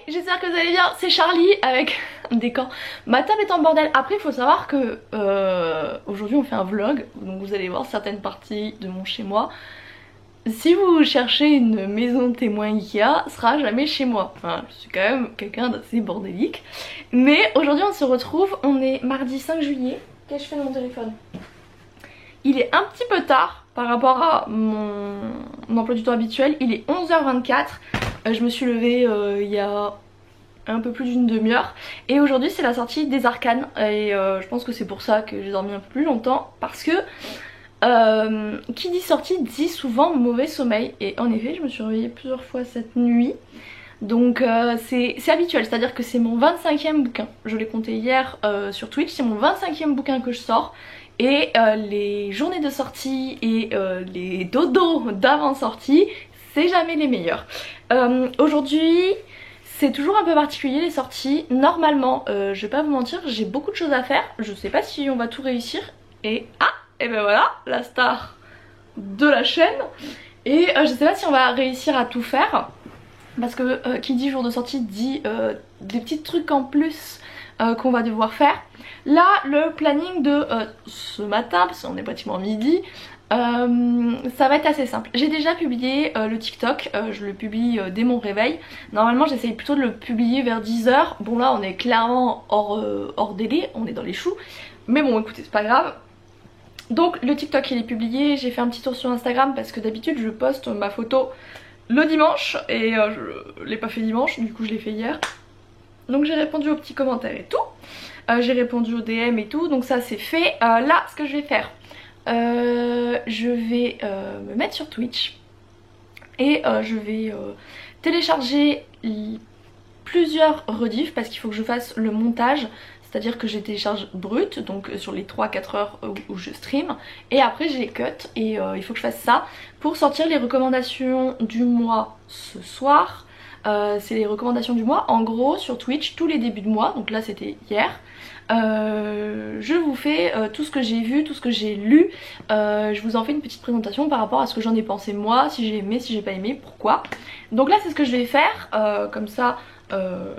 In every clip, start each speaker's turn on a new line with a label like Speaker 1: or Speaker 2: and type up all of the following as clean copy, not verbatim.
Speaker 1: j'espère que vous allez bien, c'est Charlie avec des camps. Ma table est en bordel. Après il faut savoir que aujourd'hui on fait un vlog, donc vous allez voir certaines parties de mon chez moi. Si vous cherchez une maison témoin Ikea, ce sera jamais chez moi. Enfin, je suis quand même quelqu'un d'assez bordélique. Mais aujourd'hui on se retrouve, on est mardi 5 juillet. Qu'est-ce que je fais de mon téléphone? Il est un petit peu tard par rapport à mon emploi du temps habituel. Il est 11h24. Je me suis levée il y a un peu plus d'une demi-heure. Et aujourd'hui c'est la sortie des Arcanes. Et je pense que c'est pour ça que j'ai dormi un peu plus longtemps. Parce que qui dit sortie dit souvent mauvais sommeil. Et en effet je me suis réveillée plusieurs fois cette nuit. Donc c'est habituel, c'est à dire que c'est mon 25e bouquin. Je l'ai compté hier sur Twitch, c'est mon 25e bouquin que je sors. Et les journées de sortie et les dodos d'avant sortie, c'est jamais les meilleurs. Aujourd'hui c'est toujours un peu particulier les sorties. Normalement je vais pas vous mentir, j'ai beaucoup de choses à faire. Je sais pas si on va tout réussir. Et et ben voilà, la star de la chaîne. Et je sais pas si on va réussir à tout faire. Parce que qui dit jour de sortie dit des petits trucs en plus qu'on va devoir faire. Là le planning de ce matin, parce qu'on est pratiquement midi, ça va être assez simple. J'ai déjà publié le TikTok, je le publie dès mon réveil. Normalement j'essaye plutôt de le publier vers 10h. Bon là on est clairement hors délai, on est dans les choux. Mais bon écoutez c'est pas grave. Donc le TikTok il est publié, j'ai fait un petit tour sur Instagram parce que d'habitude je poste ma photo le dimanche et je l'ai pas fait dimanche, du coup je l'ai fait hier. Donc j'ai répondu aux petits commentaires et tout, j'ai répondu aux DM et tout, donc ça c'est fait. Là ce que je vais faire, je vais me mettre sur Twitch et je vais télécharger plusieurs rediffs parce qu'il faut que je fasse le montage. C'est-à-dire que je télécharge brut, donc sur les 3-4 heures où je stream. Et après je les cut et il faut que je fasse ça pour sortir les recommandations du mois ce soir. C'est les recommandations du mois en gros sur Twitch tous les débuts de mois. Donc là c'était hier. Je vous fais tout ce que j'ai vu, tout ce que j'ai lu. Je vous en fais une petite présentation par rapport à ce que j'en ai pensé moi, si j'ai aimé, si j'ai pas aimé, pourquoi. Donc là c'est ce que je vais faire, comme ça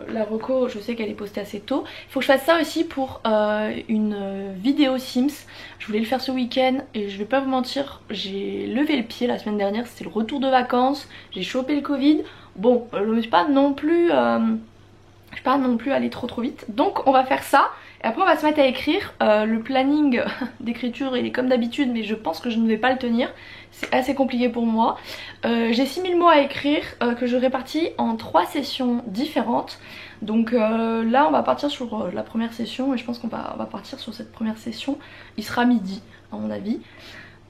Speaker 1: la reco je sais qu'elle est postée assez tôt. Il faut que je fasse ça aussi pour une vidéo Sims. Je voulais le faire ce week-end et je vais pas vous mentir, j'ai levé le pied la semaine dernière, c'était le retour de vacances, j'ai chopé le Covid. Bon je ne suis pas non plus aller trop vite, donc on va faire ça. Et après on va se mettre à écrire. Le planning d'écriture il est comme d'habitude mais je pense que je ne vais pas le tenir. C'est assez compliqué pour moi. J'ai 6000 mots à écrire que je répartis en 3 sessions différentes. Donc là on va partir sur la première session et je pense qu'on va partir sur cette première session. Il sera midi à mon avis.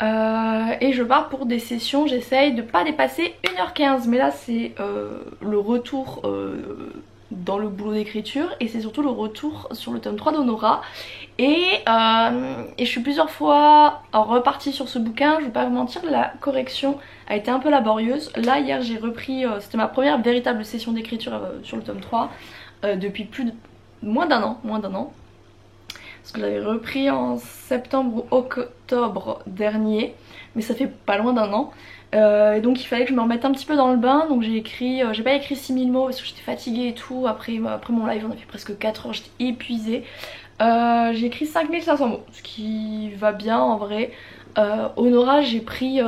Speaker 1: Et je pars pour des sessions, j'essaye de pas dépasser 1h15. Mais là c'est le retour dans le boulot d'écriture et c'est surtout le retour sur le tome 3 d'Honora et je suis plusieurs fois repartie sur ce bouquin. Je vais pas vous mentir, la correction a été un peu laborieuse. Là hier j'ai repris, c'était ma première véritable session d'écriture sur le tome 3 depuis moins d'un an parce que j'avais repris en septembre ou octobre dernier, mais ça fait pas loin d'un an. Et donc il fallait que je me remette un petit peu dans le bain. Donc j'ai écrit, j'ai pas écrit 6000 mots parce que j'étais fatiguée et tout. Après mon live on a fait presque 4 heures, j'étais épuisée. J'ai écrit 5500 mots, ce qui va bien en vrai. Honora j'ai pris,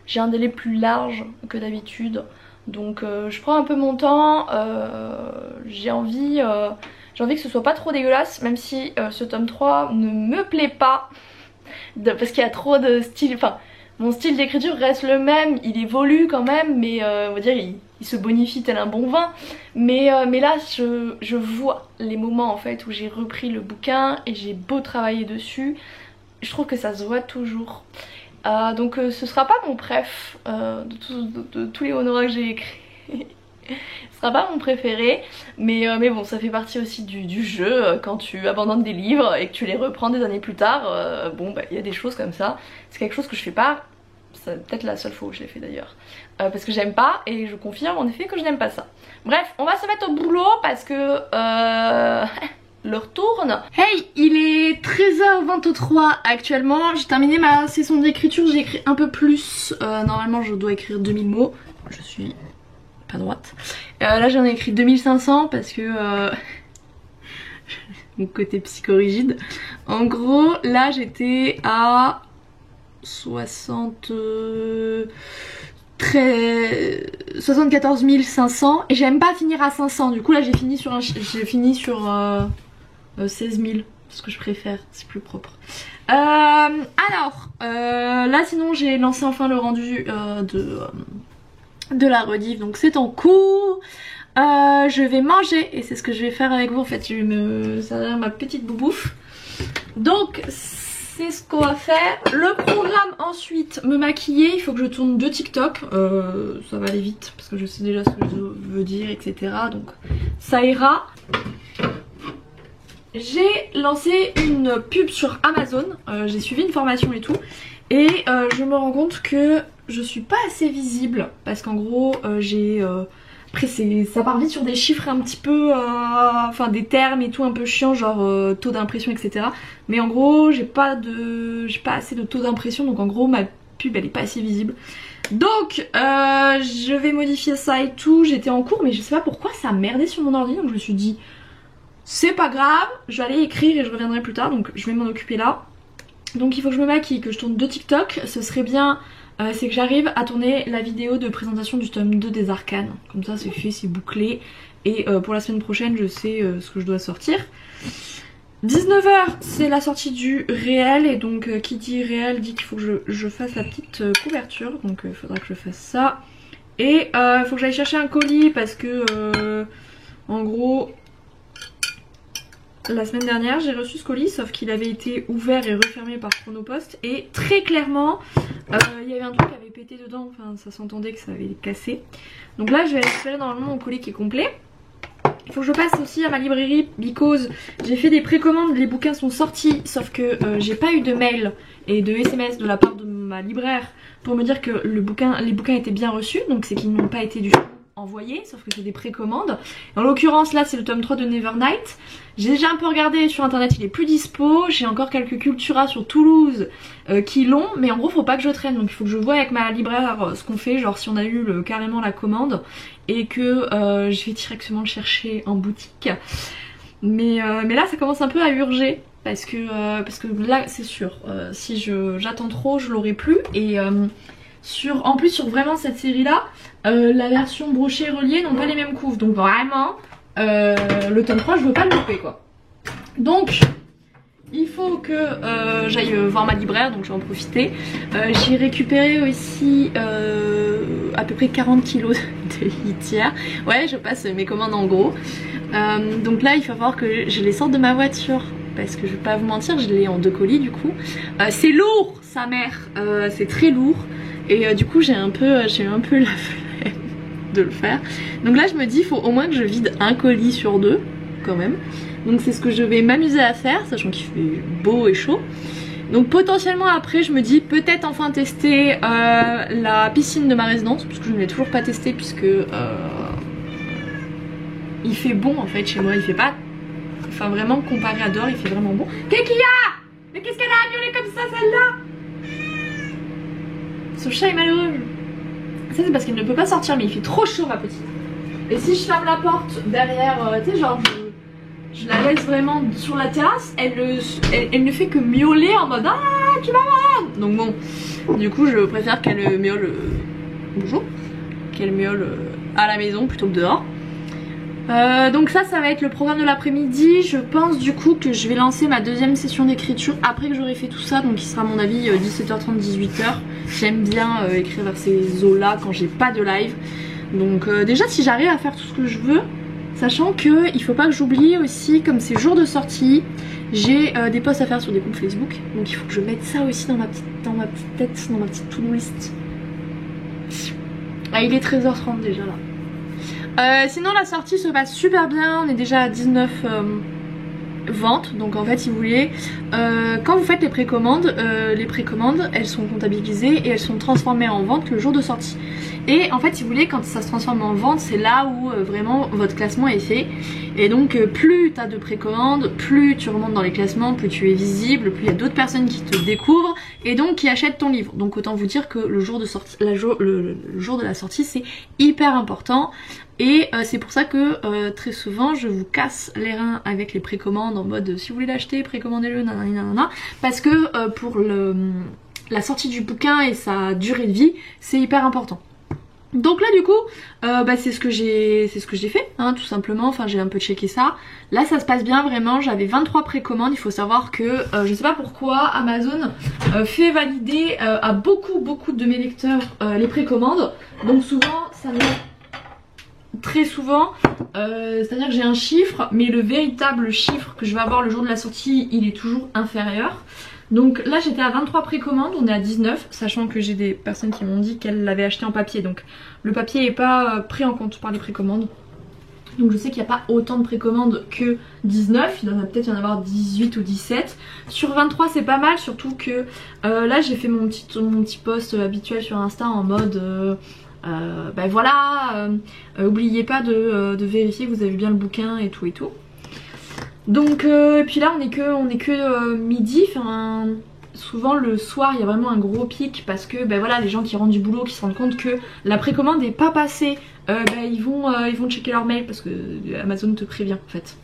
Speaker 1: j'ai un délai plus large que d'habitude. Donc je prends un peu mon temps, j'ai envie que ce soit pas trop dégueulasse. Même si ce tome 3 ne me plaît pas parce qu'il y a trop de style, enfin mon style d'écriture reste le même, il évolue quand même, mais on va dire il se bonifie tel un bon vin. Mais là je vois les moments en fait où j'ai repris le bouquin et j'ai beau travailler dessus, je trouve que ça se voit toujours. Donc ce sera pas mon préf de tous les Honora que j'ai écrits. Ce sera pas mon préféré, mais bon ça fait partie aussi du jeu. Quand tu abandonnes des livres et que tu les reprends des années plus tard, bon bah il y a des choses comme ça. C'est quelque chose que je fais pas, c'est peut-être la seule fois où je l'ai fait d'ailleurs, parce que j'aime pas et je confirme en effet que je n'aime pas ça. Bref on va se mettre au boulot parce que l'heure tourne. Hey, il est 13h23 actuellement, j'ai terminé ma session d'écriture, j'ai écrit un peu plus, normalement je dois écrire 2000 mots, je suis pas droite. Là j'en ai écrit 2500 parce que mon côté psychorigide. En gros là j'étais à 74 500 et j'aime pas finir à 500. Du coup là j'ai fini sur 16 000 parce que je préfère, c'est plus propre. Là sinon j'ai lancé enfin le rendu de la rediff, donc c'est en cours. Je vais manger et c'est ce que je vais faire avec vous en fait. Je vais me servir ma petite boubouffe. Donc c'est ce qu'on va faire. Le programme ensuite, me maquiller. Il faut que je tourne 2 TikTok. Ça va aller vite parce que je sais déjà ce que je veux dire, etc. Donc ça ira. J'ai lancé une pub sur Amazon. J'ai suivi une formation et tout. Et je me rends compte que je suis pas assez visible. Parce qu'en gros après ça part vite sur des chiffres un petit peu, enfin des termes et tout un peu chiant, genre taux d'impression etc. Mais en gros j'ai pas assez de taux d'impression, donc en gros ma pub elle est pas assez visible. Donc je vais modifier ça et tout. J'étais en cours mais je sais pas pourquoi ça a merdé sur mon ordi, donc je me suis dit c'est pas grave, je vais aller écrire et je reviendrai plus tard, donc je vais m'en occuper là. Donc il faut que je me maquille, que je tourne 2 TikTok. Ce serait bien c'est que j'arrive à tourner la vidéo de présentation du tome 2 des Arcanes. Comme ça c'est fait, c'est bouclé. Et pour la semaine prochaine je sais ce que je dois sortir. 19 h c'est la sortie du réel. Et donc qui dit réel dit qu'il faut que je fasse la petite couverture. Donc il faudra que je fasse ça. Et il faut que j'aille chercher un colis parce que en gros la semaine dernière j'ai reçu ce colis, sauf qu'il avait été ouvert et refermé par Chronopost et très clairement il y avait un truc qui avait pété dedans, enfin ça s'entendait que ça avait cassé. Donc là je vais récupérer normalement mon colis qui est complet. Il faut que je passe aussi à ma librairie because j'ai fait des précommandes, les bouquins sont sortis, sauf que j'ai pas eu de mail et de SMS de la part de ma libraire pour me dire que les bouquins étaient bien reçus, donc c'est qu'ils n'ont pas été du tout envoyés, sauf que c'est des précommandes. En l'occurrence là c'est le tome 3 de Nevernight. J'ai déjà un peu regardé sur internet, il est plus dispo. J'ai encore quelques Cultura sur Toulouse qui l'ont, mais en gros faut pas que je traîne, donc il faut que je vois avec ma libraire ce qu'on fait, genre si on a eu carrément la commande et que je vais directement le chercher en boutique. Mais là ça commence un peu à urger parce que là c'est sûr, si j'attends trop je l'aurai plus. Et en plus sur vraiment cette série là la version brochée reliée n'ont pas les mêmes couves, donc vraiment le tome 3 je veux pas le louper quoi. Donc il faut que j'aille voir ma libraire, donc je vais en profiter. J'ai récupéré aussi à peu près 40 kilos de litière. Ouais, je passe mes commandes en gros. Donc là il va falloir que je les sorte de ma voiture parce que je vais pas vous mentir, je l'ai en 2 colis du coup. C'est lourd sa mère, c'est très lourd. Et du coup j'ai un peu la flemme de le faire. Donc là je me dis il faut au moins que je vide un colis sur 2 quand même. Donc c'est ce que je vais m'amuser à faire, sachant qu'il fait beau et chaud. Donc potentiellement après je me dis peut-être enfin tester la piscine de ma résidence, parce que je ne l'ai toujours pas testé puisque il fait bon en fait chez moi, il fait pas... Enfin vraiment comparé à dehors il fait vraiment bon. Qu'est-ce qu'il y a? Mais qu'est-ce qu'elle a miaulé comme ça celle-là? Ce chat est malheureux. Ça c'est parce qu'elle ne peut pas sortir, mais il fait trop chaud ma petite. Et si je ferme la porte derrière, tu sais genre je la laisse vraiment sur la terrasse, elle ne fait que miauler en mode ah tu vas mal. Donc bon, du coup je préfère qu'elle miaule bonjour, qu'elle miaule à la maison plutôt que dehors. Donc ça va être le programme de l'après-midi. Je pense du coup que je vais lancer ma 2e session d'écriture après que j'aurai fait tout ça, donc il sera à mon avis 17h30 18h. J'aime bien écrire vers ces eaux là quand j'ai pas de live. Donc déjà si j'arrive à faire tout ce que je veux, sachant que il faut pas que j'oublie aussi, comme c'est jour de sortie, j'ai des posts à faire sur des groupes Facebook, donc il faut que je mette ça aussi dans ma petite tête, dans ma petite to-do list. Ah il est 13h30 déjà là. Sinon la sortie se passe super bien, on est déjà à 19 ventes. Donc en fait si vous voulez, quand vous faites les précommandes elles sont comptabilisées et elles sont transformées en vente le jour de sortie. Et en fait si vous voulez, quand ça se transforme en vente, c'est là où vraiment votre classement est fait. Et donc plus tu as de précommandes, plus tu remontes dans les classements, plus tu es visible, plus il y a d'autres personnes qui te découvrent et donc qui achètent ton livre. Donc autant vous dire que le jour de sortie, le jour de la sortie, c'est hyper important. Et c'est pour ça que très souvent je vous casse les reins avec les précommandes en mode si vous voulez l'acheter, précommandez-le, nanana, parce que pour la sortie du bouquin et sa durée de vie, c'est hyper important. Donc là du coup c'est ce que j'ai fait hein, tout simplement, enfin j'ai un peu checké ça. Là ça se passe bien vraiment, j'avais 23 précommandes. Il faut savoir que je sais pas pourquoi Amazon fait valider à beaucoup de mes lecteurs les précommandes. Donc souvent ça me... Très souvent, c'est-à-dire que j'ai un chiffre, mais le véritable chiffre que je vais avoir le jour de la sortie, il est toujours inférieur. Donc là j'étais à 23 précommandes, on est à 19, sachant que j'ai des personnes qui m'ont dit qu'elles l'avaient acheté en papier, donc le papier n'est pas pris en compte par les précommandes. Donc je sais qu'il n'y a pas autant de précommandes que 19, il doit peut-être y en avoir 18 ou 17. Sur 23 c'est pas mal, surtout que là j'ai fait mon petit post habituel sur Insta en mode... ben voilà, oubliez pas de vérifier que vous avez bien le bouquin et tout et tout. Donc et puis là on est que midi, enfin souvent le soir il y a vraiment un gros pic parce que ben voilà, les gens qui rentrent du boulot qui se rendent compte que la précommande n'est pas passée, ils vont checker leur mail parce que Amazon te prévient en fait.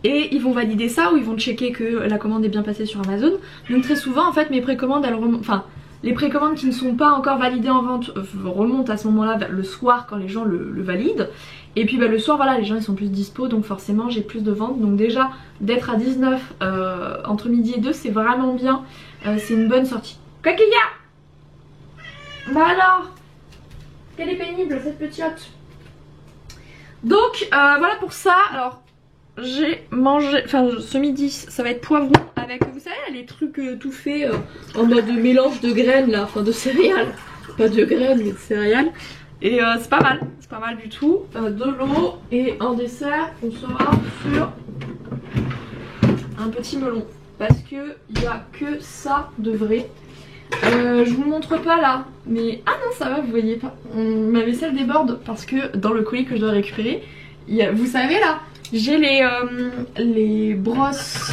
Speaker 1: Et ils vont valider ça ou ils vont checker que la commande est bien passée sur Amazon. Donc très souvent en fait mes précommandes elles remontent, enfin les précommandes qui ne sont pas encore validées en vente remontent à ce moment-là le soir quand les gens le valident. Et puis le soir voilà, les gens ils sont plus dispo, donc forcément j'ai plus de ventes. Donc déjà d'être à 19 entre midi et 2 c'est vraiment bien, c'est une bonne sortie. Kakaya! Bah alors, qu'elle est pénible cette petite. Donc voilà pour ça. Alors j'ai mangé, enfin ce midi ça va être poivron avec, vous savez les trucs tout faits en mode mélange de graines là, enfin de céréales, pas de graines mais de céréales. Et c'est pas mal du tout, de l'eau et en dessert on sera sur un petit melon parce que il n'y a que ça de vrai. Je vous montre pas là, mais ah non ça va, vous voyez pas, ma vaisselle déborde parce que dans le colis que je dois récupérer, vous savez là, j'ai les brosses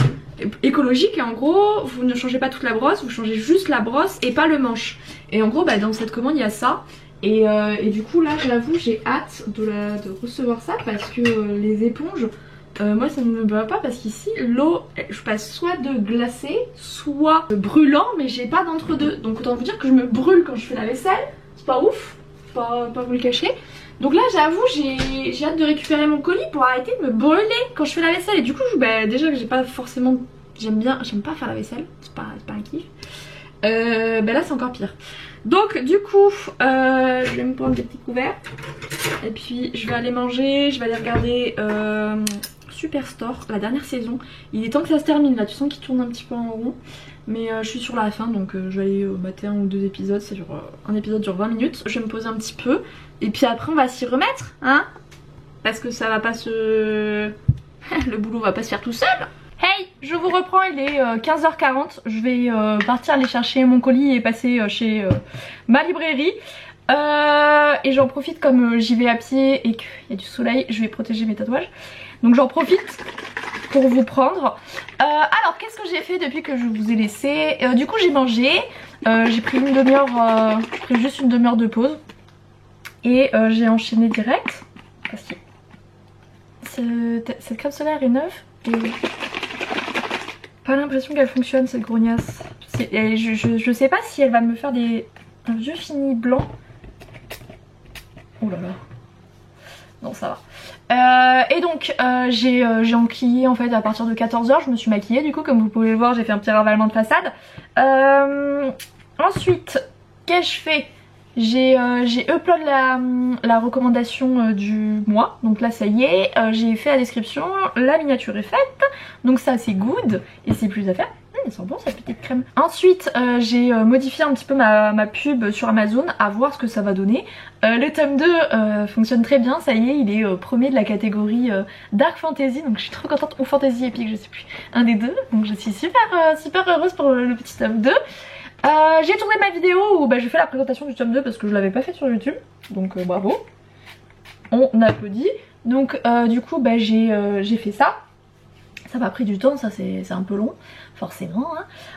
Speaker 1: écologiques et en gros vous ne changez pas toute la brosse, vous changez juste la brosse et pas le manche. Et en gros dans cette commande il y a ça. Et du coup là j'avoue j'ai hâte de recevoir ça parce que les éponges, moi ça ne me va pas parce qu'ici l'eau je passe soit de glacé soit brûlant, mais j'ai pas d'entre deux. Donc autant vous dire que je me brûle quand je fais la vaisselle, c'est pas ouf, pas vous le cacher. Donc là j'avoue j'ai hâte de récupérer mon colis pour arrêter de me brûler quand je fais la vaisselle. Et du coup déjà que j'ai pas forcément, j'aime pas faire la vaisselle, c'est pas un kiff. Là c'est encore pire. Donc du coup je vais me prendre des petits couverts et puis je vais aller manger, je vais aller regarder Superstore, la dernière saison. Il est temps que ça se termine là, tu sens qu'il tourne un petit peu en rond. Mais je suis sur la fin donc je vais aller mater un ou deux épisodes, c'est un épisode dure 20 minutes. Je vais me poser un petit peu et puis après on va s'y remettre hein, parce que ça va pas se... le boulot va pas se faire tout seul. Hey, je vous reprends, il est 15h40, je vais partir aller chercher mon colis et passer chez ma librairie. Et j'en profite comme j'y vais à pied et qu'il y a du soleil, je vais protéger mes tatouages. Donc j'en profite pour vous prendre. Alors qu'est-ce que j'ai fait depuis que je vous ai laissé? Du coup j'ai mangé, j'ai pris une demi-heure, juste une demi-heure de pause. Et j'ai enchaîné direct. Parce que cette crème solaire est neuve et... pas l'impression qu'elle fonctionne cette grognasse. Je sais pas si elle va me faire un vieux fini blanc. Oh là là. Non ça va. Et donc j'ai enquillé en fait à partir de 14h. Je me suis maquillée du coup comme vous pouvez le voir, j'ai fait un petit ravalement de façade. Ensuite qu'ai-je fait? J'ai upload la recommandation du mois, donc là ça y est, j'ai fait la description, la miniature est faite, donc ça c'est good et c'est plus à faire. Elle sent bon cette petite crème. Ensuite j'ai modifié un petit peu ma pub sur Amazon à voir ce que ça va donner. Le tome 2 fonctionne très bien, ça y est, il est premier de la catégorie Dark Fantasy, donc je suis trop contente, ou Fantasy Epic, je sais plus, un des deux, donc je suis super heureuse pour le petit tome 2. J'ai tourné ma vidéo où je fais la présentation du tome 2 parce que je l'avais pas fait sur YouTube, donc bravo, on applaudit. Donc du coup j'ai fait ça, Ça m'a pris du temps, ça c'est un peu long, forcément.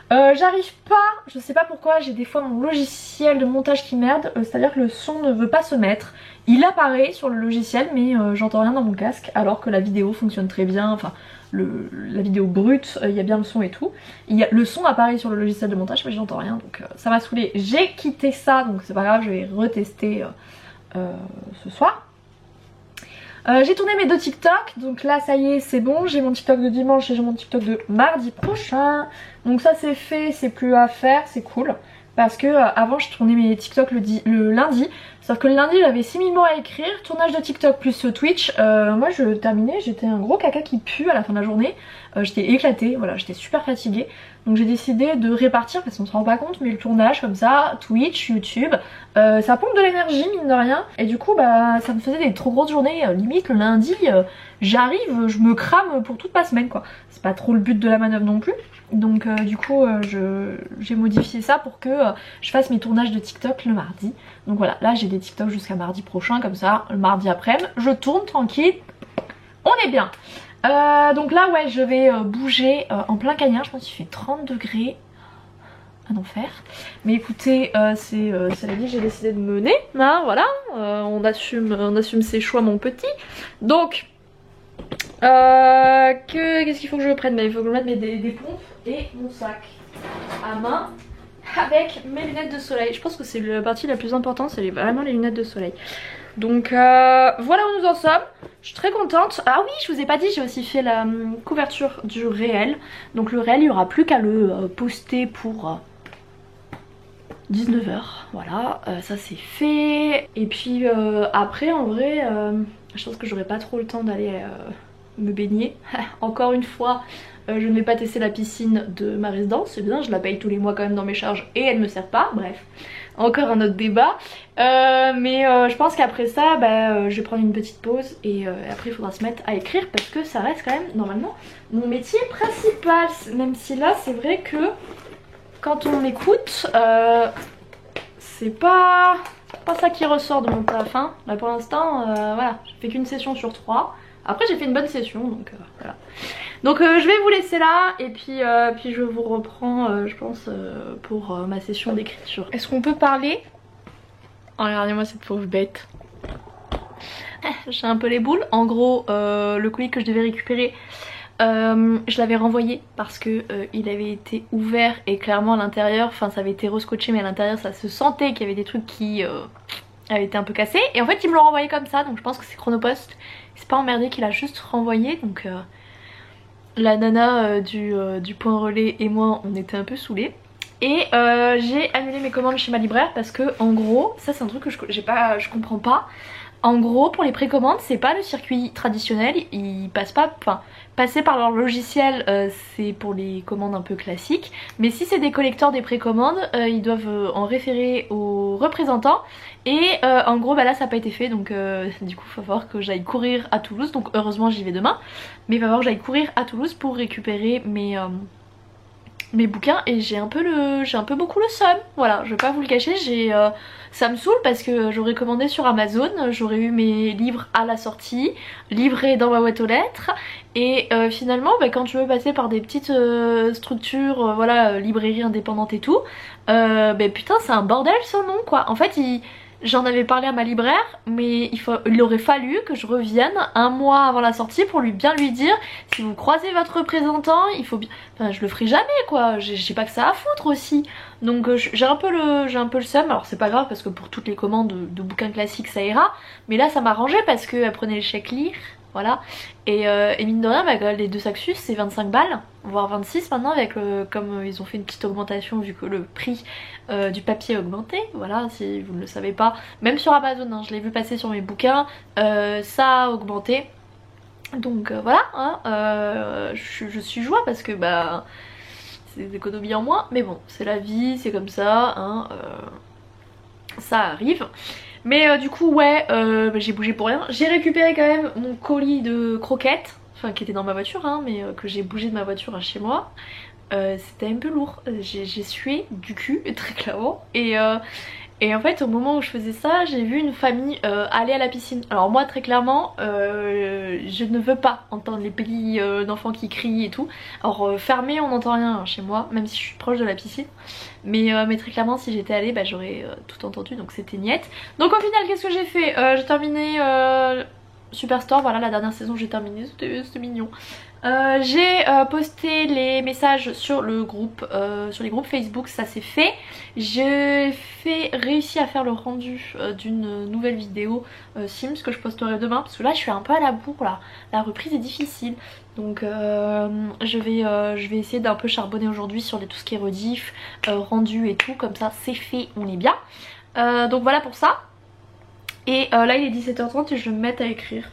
Speaker 1: Hein. J'arrive pas, je sais pas pourquoi, j'ai des fois mon logiciel de montage qui merde, c'est-à-dire que le son ne veut pas se mettre. Il apparaît sur le logiciel mais j'entends rien dans mon casque alors que la vidéo fonctionne très bien, enfin la vidéo brute, il y a bien le son et tout. Le son apparaît sur le logiciel de montage mais j'entends rien donc ça m'a saoulé. J'ai quitté ça donc c'est pas grave, je vais retester ce soir. J'ai tourné mes 2 TikTok, donc là ça y est c'est bon, j'ai mon TikTok de dimanche et j'ai mon TikTok de mardi prochain. Donc ça c'est fait, c'est plus à faire, c'est cool. Parce que avant je tournais mes TikTok le lundi, sauf que le lundi j'avais 6000 mots à écrire, tournage de TikTok plus Twitch, moi je terminais, j'étais un gros caca qui pue à la fin de la journée, j'étais éclatée, voilà, j'étais super fatiguée. Donc j'ai décidé de répartir parce qu'on se rend pas compte mais le tournage comme ça, Twitch, YouTube, ça pompe de l'énergie mine de rien. Et du coup bah ça me faisait des trop grosses journées, limite le lundi j'arrive, je me crame pour toute ma semaine quoi. C'est pas trop le but de la manœuvre non plus. Donc du coup j'ai modifié ça pour que je fasse mes tournages de TikTok le mardi. Donc voilà, là j'ai des TikTok jusqu'à mardi prochain comme ça, le mardi après-midi, je tourne tranquille, on est bien. Donc là ouais je vais bouger en plein cagnard, je pense qu'il fait 30 degrés, un enfer. Mais écoutez c'est la vie que j'ai décidé de mener, hein, voilà, on assume ses choix mon petit. Donc qu'est-ce qu'il faut que je prenne? Il faut que je mette des pompes et mon sac à main avec mes lunettes de soleil. Je pense que c'est la partie la plus importante, c'est vraiment les lunettes de soleil. Donc voilà où nous en sommes. Je suis très contente. Ah oui, je vous ai pas dit, j'ai aussi fait la couverture du réel. Donc le réel, il n'y aura plus qu'à le poster pour 19 h. Voilà, ça c'est fait. Et puis après, en vrai, je pense que j'aurai pas trop le temps d'aller me baigner. Encore une fois, je ne vais pas tester la piscine de ma résidence. C'est bien, je la paye tous les mois quand même dans mes charges et elle me sert pas. Bref, encore un autre débat. Mais je pense qu'après ça, je vais prendre une petite pause et après il faudra se mettre à écrire parce que ça reste quand même normalement mon métier principal. Même si là, c'est vrai que quand on m'écoute, c'est pas ça qui ressort de mon taf. Hein. Là pour l'instant, voilà, j'ai fait qu'une session sur 3. Après j'ai fait une bonne session donc voilà. Donc je vais vous laisser là et puis je vous reprends je pense pour ma session d'écriture. Est-ce qu'on peut parler? Oh, regardez-moi cette pauvre bête. J'ai un peu les boules. En gros le colis que je devais récupérer je l'avais renvoyé parce que il avait été ouvert et clairement à l'intérieur, enfin ça avait été rescotché mais à l'intérieur ça se sentait qu'il y avait des trucs qui avaient été un peu cassés. Et en fait ils me l'ont renvoyé comme ça donc je pense que c'est Chronopost. C'est pas emmerdé qu'il a juste renvoyé donc la nana du point relais et moi on était un peu saoulés. Et j'ai annulé mes commandes chez ma libraire parce que en gros, ça c'est un truc que je comprends pas. En gros pour les précommandes c'est pas le circuit traditionnel, ils passent pas, enfin passer par leur logiciel c'est pour les commandes un peu classiques. Mais si c'est des collecteurs des précommandes ils doivent en référer aux représentants. Et en gros là ça n'a pas été fait donc du coup il va falloir que j'aille courir à Toulouse. Donc heureusement j'y vais demain. Mais il va falloir que j'aille courir à Toulouse pour récupérer mes bouquins et j'ai un peu beaucoup le seum, voilà, je vais pas vous le cacher, ça me saoule parce que j'aurais commandé sur Amazon, j'aurais eu mes livres à la sortie, livrés dans ma boîte aux lettres et finalement quand tu veux passer par des petites structures, voilà, librairies indépendantes et tout, putain c'est un bordel sans nom quoi. En fait j'en avais parlé à ma libraire mais il aurait fallu que je revienne un mois avant la sortie pour bien lui dire si vous croisez votre représentant il faut bien... Enfin je le ferai jamais quoi, j'ai pas que ça à foutre aussi. Donc j'ai un peu le seum, alors c'est pas grave parce que pour toutes les commandes de bouquins classiques ça ira. Mais là ça m'arrangeait parce qu'elle prenait le chèque lire, voilà. Et mine de rien les 2 Saxus c'est 25 balles, voire 26 maintenant avec comme ils ont fait une petite augmentation vu que le prix du papier a augmenté, voilà si vous ne le savez pas. Même sur Amazon, hein, je l'ai vu passer sur mes bouquins, ça a augmenté. Donc voilà, hein, je suis joie parce que c'est des économies en moins. Mais bon, c'est la vie, c'est comme ça, hein, ça arrive. Mais du coup ouais, j'ai bougé pour rien. J'ai récupéré quand même mon colis de croquettes, enfin qui était dans ma voiture hein, mais que j'ai bougé de ma voiture à chez moi. C'était un peu lourd, j'ai sué du cul très clairement. Et Et en fait au moment où je faisais ça, j'ai vu une famille aller à la piscine. Alors moi très clairement je ne veux pas entendre les petits d'enfants qui crient et tout. Alors fermé on n'entend rien hein, chez moi, même si je suis proche de la piscine. Mais très clairement si j'étais allée bah, j'aurais tout entendu, donc c'était niette. Donc au final qu'est-ce que j'ai fait? J'ai terminé Superstore, voilà la dernière saison j'ai terminé, c'était mignon. J'ai posté les messages sur le groupe, sur les groupes Facebook, ça c'est fait. J'ai réussi à faire le rendu d'une nouvelle vidéo Sims que je posterai demain parce que là je suis un peu à la bourre là, la reprise est difficile. Donc je vais essayer d'un peu charbonner aujourd'hui sur tout ce qui est rediff, rendu et tout, comme ça c'est fait, on est bien. Donc voilà pour ça. Et là il est 17h30 et je vais me mettre à écrire.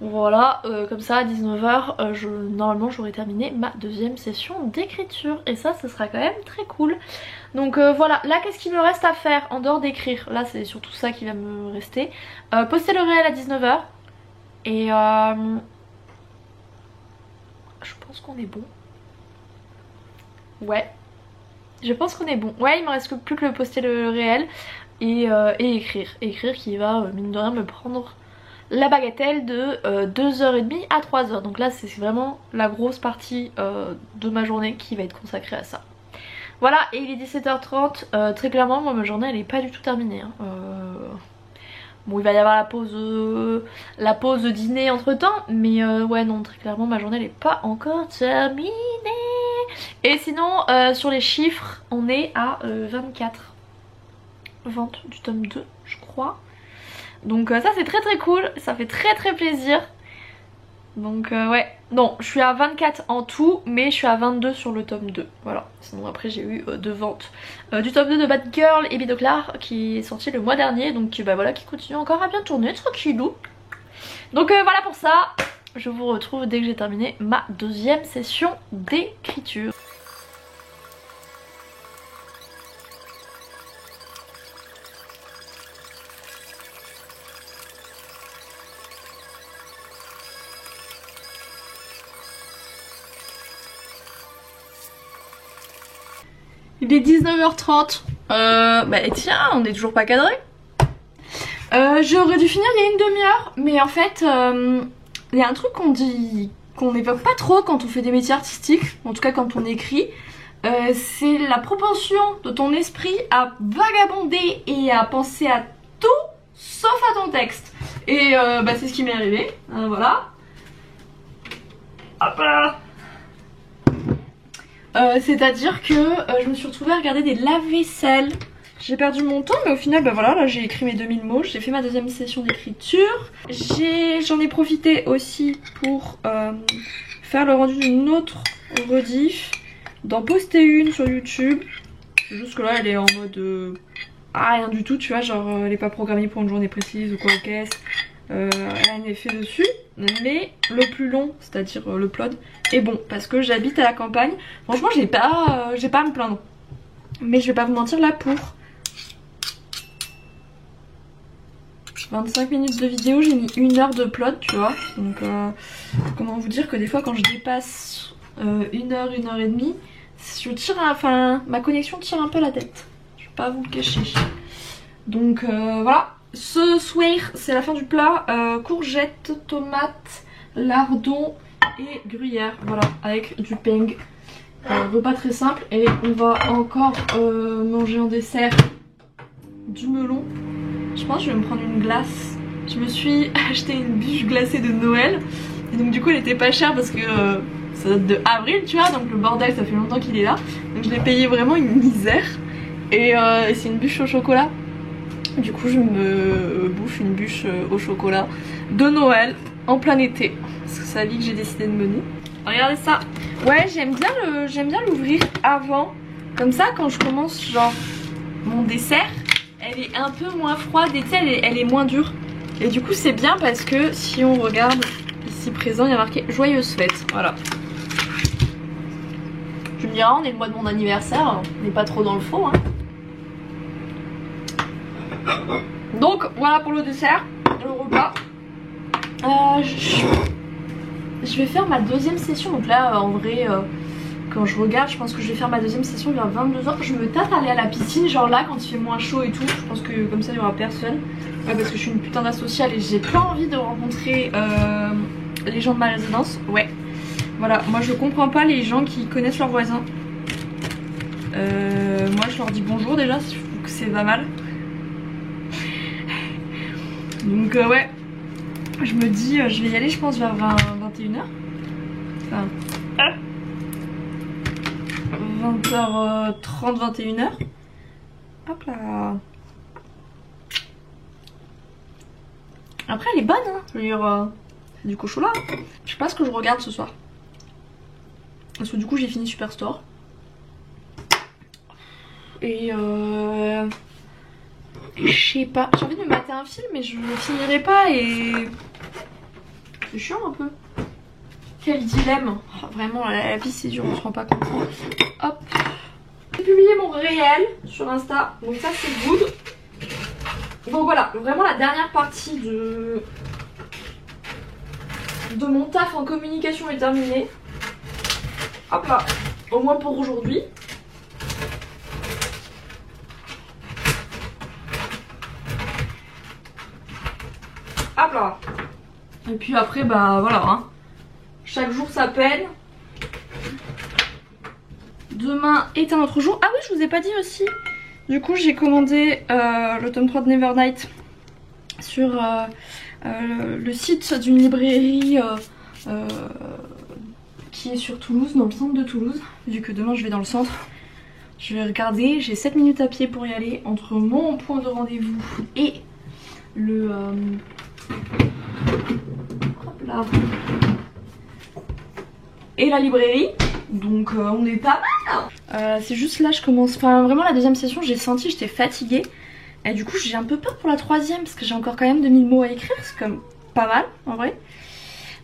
Speaker 1: Voilà, comme ça à 19h, normalement j'aurai terminé ma deuxième session d'écriture. Et ça, ce sera quand même très cool. Donc voilà, là qu'est-ce qu'il me reste à faire en dehors d'écrire? Là c'est surtout ça qui va me rester. Poster le réel à 19h. Et je pense qu'on est bon. Ouais, je pense qu'on est bon. Ouais, il me reste plus que le poster le réel et écrire. Écrire qui va, mine de rien, me prendre la bagatelle de 2h30 à 3h. Donc là c'est vraiment la grosse partie de ma journée qui va être consacrée à ça. Voilà, et il est 17h30. Très clairement moi ma journée elle est pas du tout terminée hein. Bon il va y avoir la pause dîner entre temps. Mais ouais non très clairement ma journée elle est pas encore terminée. Et sinon sur les chiffres on est à 24 ventes du tome 2 je crois. Donc ça c'est très très cool, ça fait très très plaisir. Donc ouais, non je suis à 24 en tout mais je suis à 22 sur le tome 2. Voilà, sinon après j'ai eu 2 ventes du tome 2 de Bad Girl et Bidoclar qui est sorti le mois dernier. Donc bah voilà, qui continue encore à bien tourner, tranquillou. Donc voilà pour ça, je vous retrouve dès que j'ai terminé ma deuxième session d'écriture. Il est 19h30. Bah tiens, on est toujours pas cadré. J'aurais dû finir il y a une demi-heure. Mais en fait, il y a un truc qu'on dit, qu'on n'évoque pas trop quand on fait des métiers artistiques. En tout cas quand on écrit. C'est la propension de ton esprit à vagabonder et à penser à tout sauf à ton texte. Et bah c'est ce qui m'est arrivé. Voilà. Hop là. C'est-à-dire que je me suis retrouvée à regarder des lave-vaisselle. J'ai perdu mon temps mais au final bah voilà, là j'ai écrit mes 2000 mots, j'ai fait ma deuxième session d'écriture. J'en ai profité aussi pour faire le rendu d'une autre rediff, d'en poster une sur YouTube. Juste que là elle est en mode rien du tout, tu vois, genre elle est pas programmée pour une journée précise ou quoi qu'est-ce. Elle a un effet dessus, mais le plus long, c'est-à-dire le plod, est bon parce que j'habite à la campagne. Franchement j'ai pas à me plaindre. Mais je vais pas vous mentir, là pour 25 minutes de vidéo j'ai mis 1 heure de plod, tu vois. Donc comment vous dire que des fois quand je dépasse 1 heure, 1 heure et demie, je tire, enfin ma connexion tire un peu la tête. Je vais pas vous le cacher. Donc voilà. Ce soir c'est la fin du plat, courgettes, tomates, lardons et gruyère, voilà, avec du peng. Repas très simple. Et on va encore manger en dessert du melon. Je pense que je vais me prendre une glace. Je me suis acheté une bûche glacée de Noël. Et donc du coup elle était pas chère parce que ça date de avril, tu vois, donc le bordel ça fait longtemps qu'il est là. Donc je l'ai payé vraiment une misère. Et c'est une bûche au chocolat. Du coup je me bouffe une bûche au chocolat de Noël en plein été. Parce que c'est la vie que j'ai décidé de mener. Regardez ça. Ouais, j'aime bien l'ouvrir avant. Comme ça quand je commence genre mon dessert, elle est un peu moins froide et tu sais elle est moins dure. Et du coup c'est bien parce que si on regarde ici présent, il y a marqué joyeuse fête. Voilà. Tu me diras, on est le mois de mon anniversaire, on n'est pas trop dans le faux hein. Donc voilà pour le dessert, le repas. Je vais faire ma deuxième session. Donc là en vrai quand je regarde, je pense que je vais faire ma deuxième session vers 22h. Je me tâte à aller à la piscine, genre là quand il fait moins chaud et tout. Je pense que comme ça il y aura personne. Ouais, parce que je suis une putain d'asociale et j'ai pas envie de rencontrer les gens de ma résidence. Ouais. Voilà, moi je comprends pas les gens qui connaissent leurs voisins. Moi je leur dis bonjour déjà, je trouve que c'est pas mal. Donc ouais, je me dis je vais y aller je pense vers 21h. Enfin, 20h30, 21h. Hop là. Après elle est bonne hein, je veux dire, c'est du cochola. Je sais pas ce que je regarde ce soir. Parce que du coup j'ai fini Superstore. Et je sais pas, j'ai envie de me mater un film mais je le finirai pas et c'est chiant un peu. Quel dilemme. Oh, vraiment la vie c'est dur, on se rend pas compte. Hop. J'ai publié mon réel sur Insta, donc ça c'est good. Donc voilà, vraiment la dernière partie de mon taf en communication est terminée. Hop là, au moins pour aujourd'hui. Hop là. Et puis après bah voilà hein. Chaque jour sa peine. Demain est un autre jour. Ah oui je vous ai pas dit aussi. Du coup j'ai commandé le tome 3 de Nevernight sur le site d'une librairie qui est sur Toulouse, dans le centre de Toulouse. Vu que demain je vais dans le centre. Je vais regarder, j'ai 7 minutes à pied pour y aller entre mon point de rendez-vous et le... hop là. Et la librairie. Donc on est pas mal. C'est juste là je commence, enfin vraiment la deuxième session j'ai senti j'étais fatiguée. Et du coup j'ai un peu peur pour la troisième parce que j'ai encore quand même 2000 mots à écrire. C'est comme pas mal en vrai.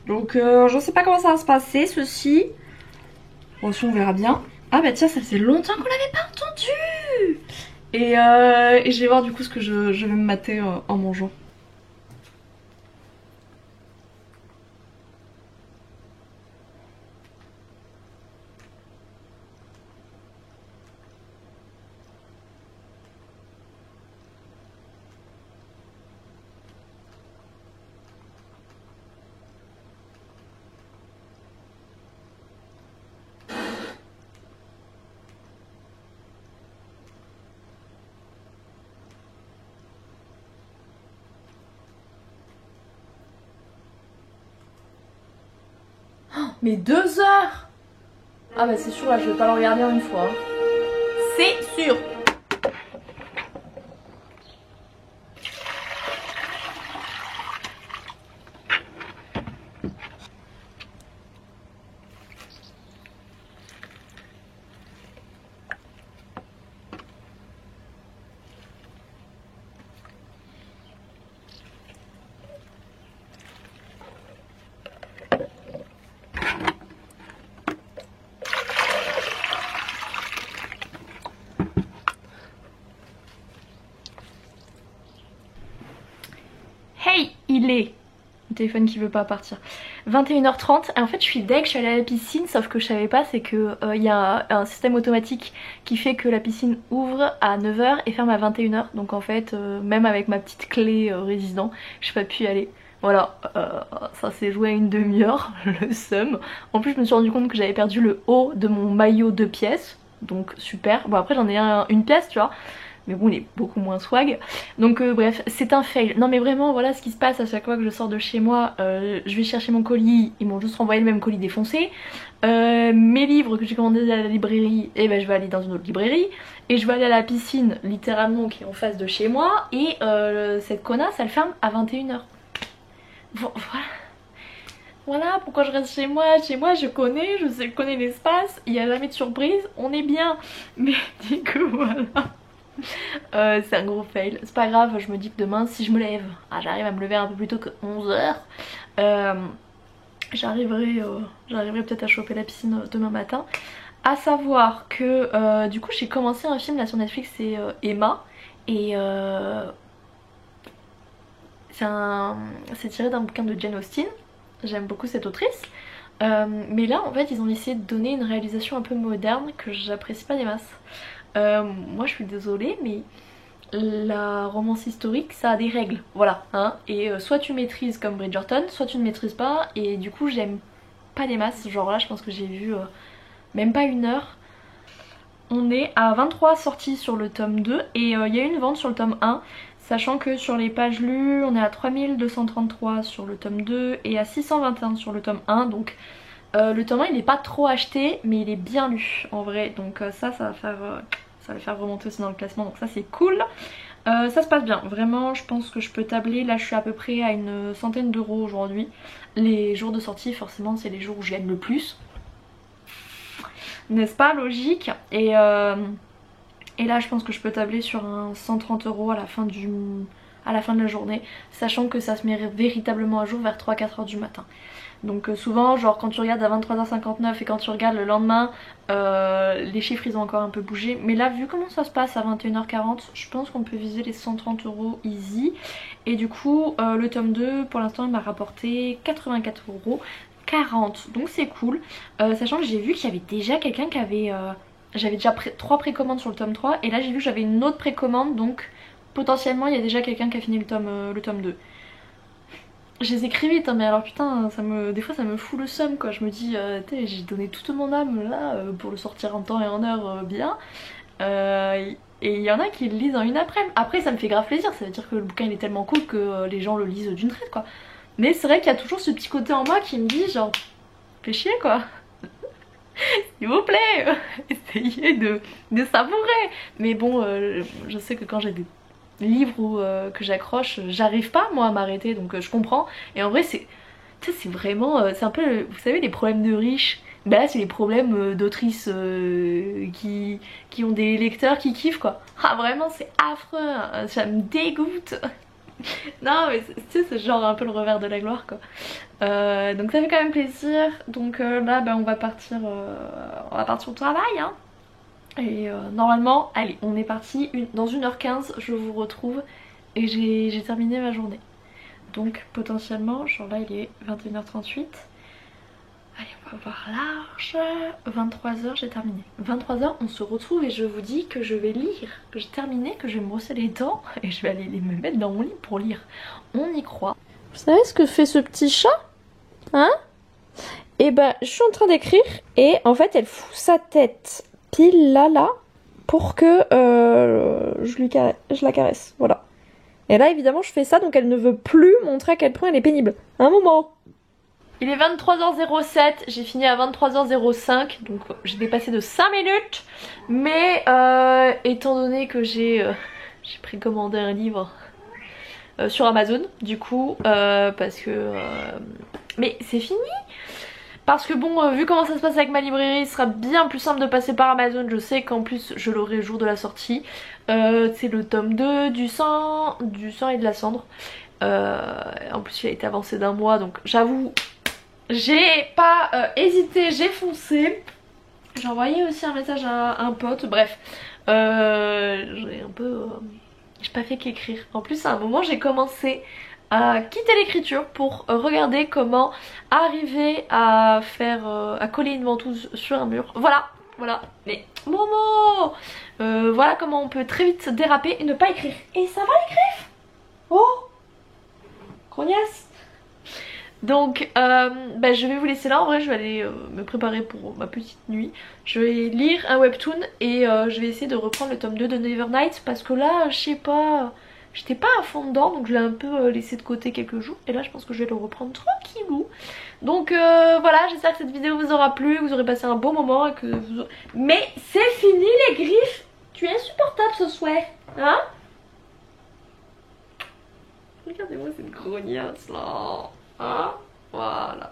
Speaker 1: Donc je sais pas comment ça va se passer ceci. Bon si on verra bien. Ah bah tiens ça faisait longtemps qu'on l'avait pas entendu. Et je vais voir du coup ce que je vais me mater en mangeant. Mais 2 heures. Ah bah c'est sûr là je vais pas le regarder en une fois hein. C'est sûr. Hey, il est le téléphone qui veut pas partir. 21h30 et en fait je suis deg, je suis allée à la piscine sauf que je savais pas c'est que y a un système automatique qui fait que la piscine ouvre à 9h et ferme à 21h donc en fait même avec ma petite clé résident j'ai pas pu y aller. Voilà, ça s'est joué à une demi-heure, le seum. En plus je me suis rendu compte que j'avais perdu le haut de mon maillot 2 pièces donc super. Bon après j'en ai une pièce tu vois. Mais bon il est beaucoup moins swag. Donc bref c'est un fail. Non mais vraiment voilà ce qui se passe à chaque fois que je sors de chez moi. Je vais chercher mon colis, ils m'ont juste renvoyé le même colis défoncé. Mes livres que j'ai commandés à la librairie, et ben je vais aller dans une autre librairie. Et je vais aller à la piscine littéralement qui est en face de chez moi. Et cette connasse elle ferme à 21h. Bon, voilà. Voilà pourquoi je reste chez moi je connais, je connais l'espace, il n'y a jamais de surprise, on est bien. Mais du coup voilà. C'est un gros fail, c'est pas grave, je me dis que demain si je me lève, j'arrive à me lever un peu plus tôt que 11h, j'arriverai peut-être à choper la piscine demain matin. À savoir que du coup j'ai commencé un film là sur Netflix, c'est Emma et c'est tiré d'un bouquin de Jane Austen. J'aime beaucoup cette autrice. Mais là en fait ils ont essayé de donner une réalisation un peu moderne que j'apprécie pas des masses. Moi je suis désolée mais la romance historique ça a des règles, voilà hein. Et soit tu maîtrises comme Bridgerton, soit tu ne maîtrises pas, et du coup j'aime pas des masses. Genre là je pense que j'ai vu même pas une heure. On est à 23 sorties sur le tome 2 et il y a une vente sur le tome 1, sachant que sur les pages lues on est à 3233 sur le tome 2 et à 621 sur le tome 1. Donc le tome 1 il n'est pas trop acheté mais il est bien lu en vrai, donc ça va faire remonter aussi dans le classement, donc ça c'est cool. Ça se passe bien, vraiment je pense que je peux tabler, là je suis à peu près à une centaine d'euros aujourd'hui. Les jours de sortie forcément c'est les jours où je gagne le plus, n'est-ce pas logique, et là je pense que je peux tabler sur un 130 € à la fin de la journée, sachant que ça se met véritablement à jour vers 3-4 heures du matin. Donc souvent genre quand tu regardes à 23h59 et quand tu regardes le lendemain les chiffres ils ont encore un peu bougé, mais là vu comment ça se passe à 21h40 je pense qu'on peut viser les 130 € easy. Et du coup le tome 2 pour l'instant il m'a rapporté 84,40 €, donc c'est cool, sachant que j'ai vu qu'il y avait déjà quelqu'un qui avait j'avais déjà 3 précommandes sur le tome 3 et là j'ai vu que j'avais une autre précommande, donc potentiellement il y a déjà quelqu'un qui a fini le tome 2. Je les écris vite hein, mais alors putain des fois ça me fout le seum quoi. Je me dis j'ai donné toute mon âme là pour le sortir en temps et en heure bien, et il y en a qui le lisent en une après-midi. Après ça me fait grave plaisir, ça veut dire que le bouquin il est tellement cool que les gens le lisent d'une traite quoi. Mais c'est vrai qu'il y a toujours ce petit côté en moi qui me dit genre fais chier quoi. S'il vous plaît essayez de savourer. Mais bon je sais que quand j'ai des livres que j'accroche, j'arrive pas moi à m'arrêter, donc je comprends. Et en vrai c'est vraiment c'est un peu vous savez les problèmes de riches, bah là c'est les problèmes d'autrices qui ont des lecteurs qui kiffent quoi. Ah vraiment c'est affreux hein, ça me dégoûte. Non mais c'est genre un peu le revers de la gloire quoi. Donc ça fait quand même plaisir. Donc là bah, on va partir au travail hein. Et normalement, allez, on est parti, dans 1h15, je vous retrouve et j'ai terminé ma journée. Donc potentiellement, genre là il est 21h38. Allez, on va voir large. 23h, j'ai terminé. 23h, on se retrouve et je vous dis que je vais lire, que j'ai terminé, que je vais me brosser les dents et je vais aller me mettre dans mon lit pour lire. On y croit. Vous savez ce que fait ce petit chat? Hein? Et bah, je suis en train d'écrire et en fait, elle fout sa tête pile là pour que je la caresse, voilà. Et là évidemment je fais ça donc elle ne veut plus montrer à quel point elle est pénible. Un moment. Il est 23h07, j'ai fini à 23h05, donc j'ai dépassé de 5 minutes. Mais étant donné que j'ai précommandé un livre sur Amazon du coup parce que mais c'est fini. Parce que bon, vu comment ça se passe avec ma librairie, il sera bien plus simple de passer par Amazon. Je sais qu'en plus je l'aurai le jour de la sortie. C'est le tome 2 du sang et de la cendre. En plus il a été avancé d'un mois, donc j'avoue, j'ai pas hésité, j'ai foncé. J'ai envoyé aussi un message à un pote, bref. J'ai un peu... j'ai pas fait qu'écrire. En plus à un moment j'ai commencé à quitter l'écriture pour regarder comment arriver à faire à coller une ventouse sur un mur. Voilà, mais Momo, voilà comment on peut très vite déraper et ne pas écrire. Et ça va les griffes? Oh, grognasse. Donc bah, je vais vous laisser là. En vrai je vais aller me préparer pour ma petite nuit. Je vais lire un webtoon et je vais essayer de reprendre le tome 2 de Nevernight parce que là je sais pas, j'étais pas à fond dedans, donc je l'ai un peu laissé de côté quelques jours. Et là je pense que je vais le reprendre tranquillou. Donc voilà, j'espère que cette vidéo vous aura plu, que vous aurez passé un bon moment et que vous... Mais c'est fini les griffes. Tu es insupportable ce soir, hein? Regardez-moi cette grognasse là, hein? Voilà,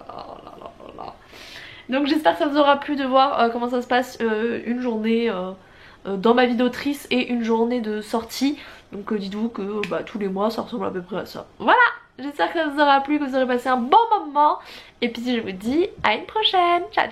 Speaker 1: là. Donc j'espère que ça vous aura plu de voir comment ça se passe une journée dans ma vie d'autrice et une journée de sortie. Donc dites-vous que bah, tous les mois ça ressemble à peu près à ça. Voilà, j'espère que ça vous aura plu, que vous aurez passé un bon moment. Et puis je vous dis à une prochaine, ciao.